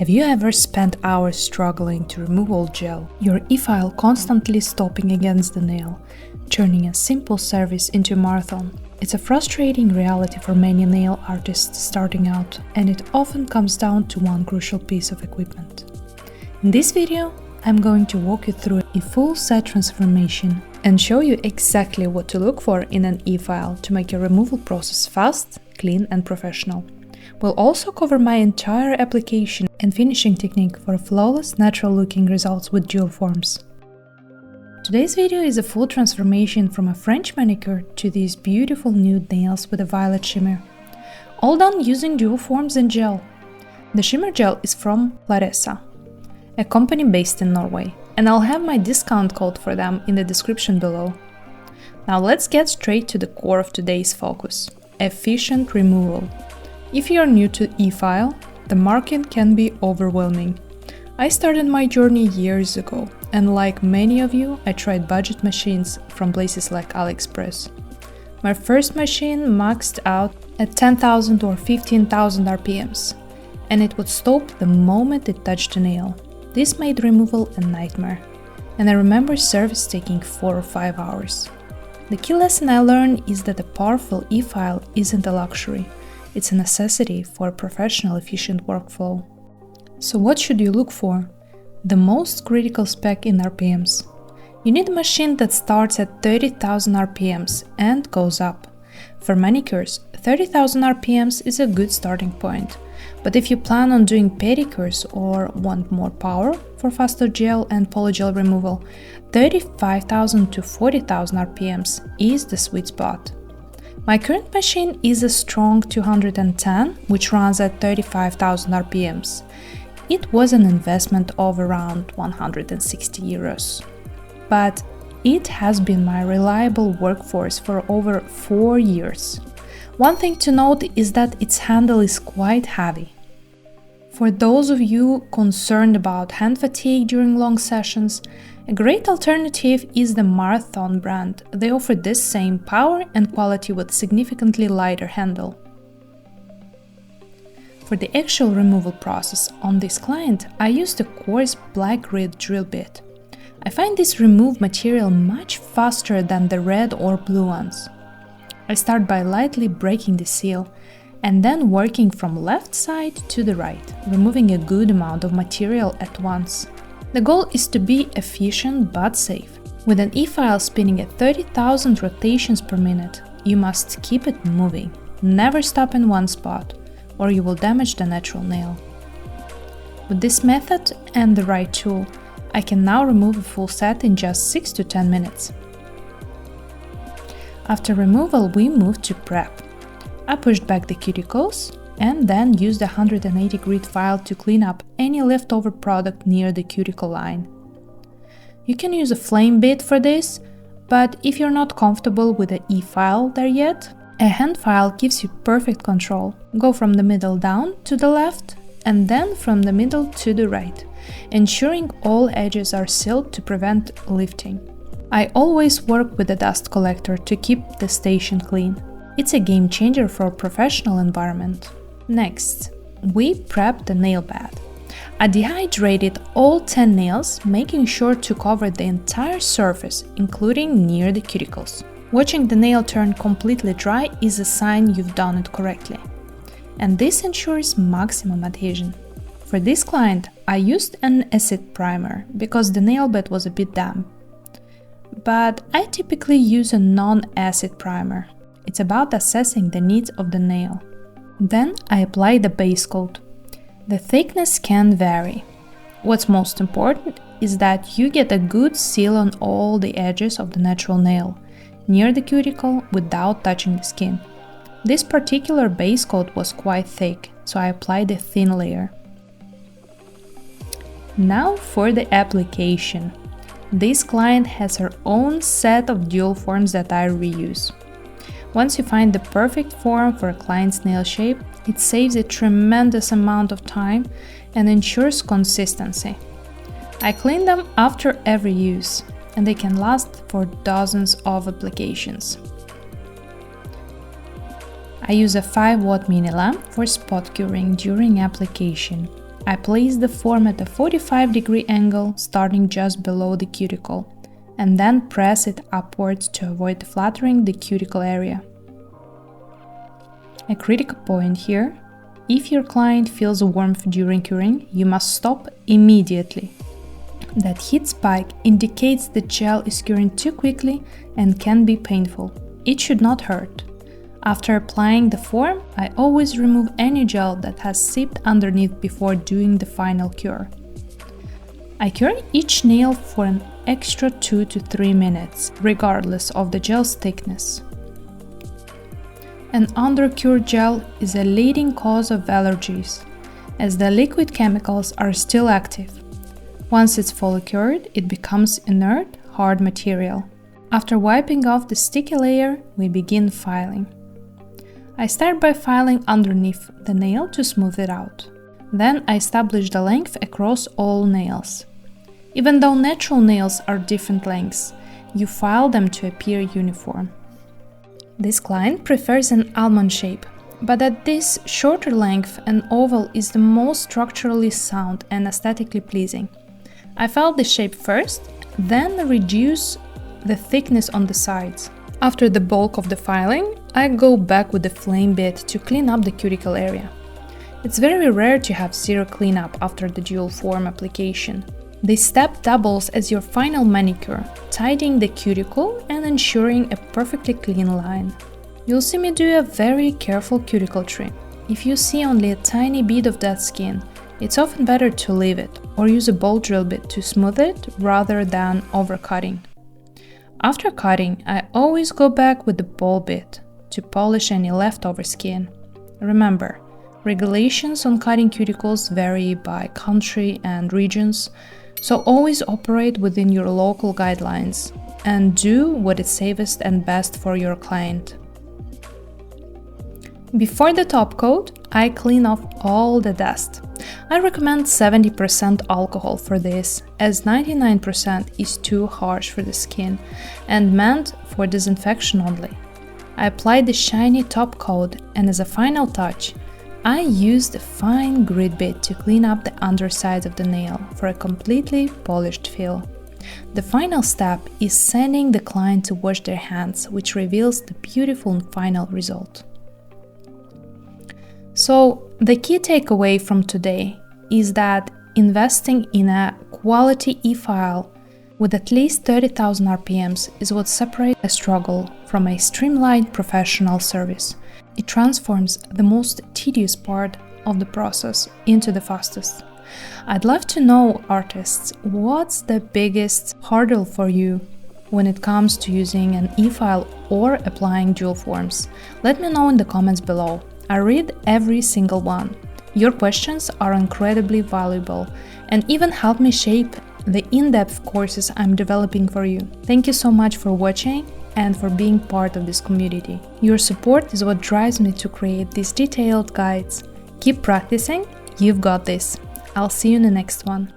Have you ever spent hours struggling to remove old gel, your e-file constantly stopping against the nail, turning a simple service into a marathon? It's a frustrating reality for many nail artists starting out, and it often comes down to one crucial piece of equipment. In this video, I'm going to walk you through a full set transformation and show you exactly what to look for in an e-file to make your removal process fast, clean and professional. We'll also cover my entire application and finishing technique for flawless, natural-looking results with dual forms. Today's video is a full transformation from a French manicure to these beautiful nude nails with a violet shimmer, all done using dual forms and gel. The shimmer gel is from Laressa, a company based in Norway, and I'll have my discount code for them in the description below. Now let's get straight to the core of today's focus: efficient removal. If you're new to e-file, the market can be overwhelming. I started my journey years ago, and like many of you, I tried budget machines from places like AliExpress. My first machine maxed out at 10,000 or 15,000 RPMs, and it would stop the moment it touched the nail. This made removal a nightmare, and I remember service taking 4 or 5 hours. The key lesson I learned is that a powerful e-file isn't a luxury. It's a necessity for a professional, efficient workflow. So what should you look for? The most critical spec in RPMs. You need a machine that starts at 30,000 RPMs and goes up. For manicures, 30,000 RPMs is a good starting point. But if you plan on doing pedicures or want more power for faster gel and polygel removal, 35,000 to 40,000 RPMs is the sweet spot. My current machine is a strong 210, which runs at 35,000 RPMs. It was an investment of around 160 euros. But it has been my reliable workforce for over 4 years. One thing to note is that its handle is quite heavy. For those of you concerned about hand fatigue during long sessions, a great alternative is the Marathon brand. They offer this same power and quality with significantly lighter handle. For the actual removal process on this client, I used a coarse black grit drill bit. I find this remove material much faster than the red or blue ones. I start by lightly breaking the seal and then working from left side to the right, removing a good amount of material at once. The goal is to be efficient but safe. With an e-file spinning at 30,000 rotations per minute, you must keep it moving. Never stop in one spot, or you will damage the natural nail. With this method and the right tool, I can now remove a full set in just 6 to 10 minutes. After removal, we moved to prep. I pushed back the cuticles and then used a 180 grit file to clean up any leftover product near the cuticle line. You can use a flame bit for this, but if you're not comfortable with the e-file there yet, a hand file gives you perfect control. Go from the middle down to the left and then from the middle to the right, ensuring all edges are sealed to prevent lifting. I always work with a dust collector to keep the station clean. It's a game changer for a professional environment. Next, we prep the nail bed. I dehydrated all 10 nails, making sure to cover the entire surface, including near the cuticles. Watching the nail turn completely dry is a sign you've done it correctly. And this ensures maximum adhesion. For this client, I used an acid primer because the nail bed was a bit damp. But I typically use a non-acid primer. It's about assessing the needs of the nail. Then I apply the base coat. The thickness can vary. What's most important is that you get a good seal on all the edges of the natural nail, near the cuticle without touching the skin. This particular base coat was quite thick, so I applied a thin layer. Now for the application. This client has her own set of dual forms that I reuse. Once you find the perfect form for a client's nail shape, it saves a tremendous amount of time and ensures consistency. I clean them after every use, and they can last for dozens of applications. I use a 5-watt mini lamp for spot curing during application. I place the form at a 45-degree angle starting just below the cuticle, and then press it upwards to avoid flattering the cuticle area. A critical point here: if your client feels warmth during curing, you must stop immediately. That heat spike indicates the gel is curing too quickly and can be painful. It should not hurt. After applying the form, I always remove any gel that has seeped underneath before doing the final cure. I cure each nail for an extra 2 to 3 minutes, regardless of the gel's thickness. An undercured gel is a leading cause of allergies, as the liquid chemicals are still active. Once it's fully cured, it becomes inert, hard material. After wiping off the sticky layer, we begin filing. I start by filing underneath the nail to smooth it out. Then I establish the length across all nails. Even though natural nails are different lengths, you file them to appear uniform. This client prefers an almond shape, but at this shorter length, an oval is the most structurally sound and aesthetically pleasing. I file the shape first, then reduce the thickness on the sides. After the bulk of the filing, I go back with the flame bit to clean up the cuticle area. It's very rare to have zero cleanup after the dual form application. This step doubles as your final manicure, tidying the cuticle and ensuring a perfectly clean line. You'll see me do a very careful cuticle trim. If you see only a tiny bit of dead skin, it's often better to leave it or use a ball drill bit to smooth it rather than overcutting. After cutting, I always go back with the ball bit to polish any leftover skin. Remember, regulations on cutting cuticles vary by country and regions, so always operate within your local guidelines and do what is safest and best for your client. Before the top coat, I clean off all the dust. I recommend 70% alcohol for this, as 99% is too harsh for the skin and meant for disinfection only. I apply the shiny top coat, and as a final touch, I used a fine grit bit to clean up the underside of the nail for a completely polished feel. The final step is sending the client to wash their hands, which reveals the beautiful final result. So, the key takeaway from today is that investing in a quality e-file with at least 30,000 RPMs is what separates a struggle from a streamlined professional service. It transforms the most tedious part of the process into the fastest. I'd love to know, artists, what's the biggest hurdle for you when it comes to using an e-file or applying dual forms? Let me know in the comments below. I read every single one. Your questions are incredibly valuable and even help me shape the in-depth courses I'm developing for you. Thank you so much for watching and for being part of this community. Your support is what drives me to create these detailed guides. Keep practicing, you've got this. I'll see you in the next one.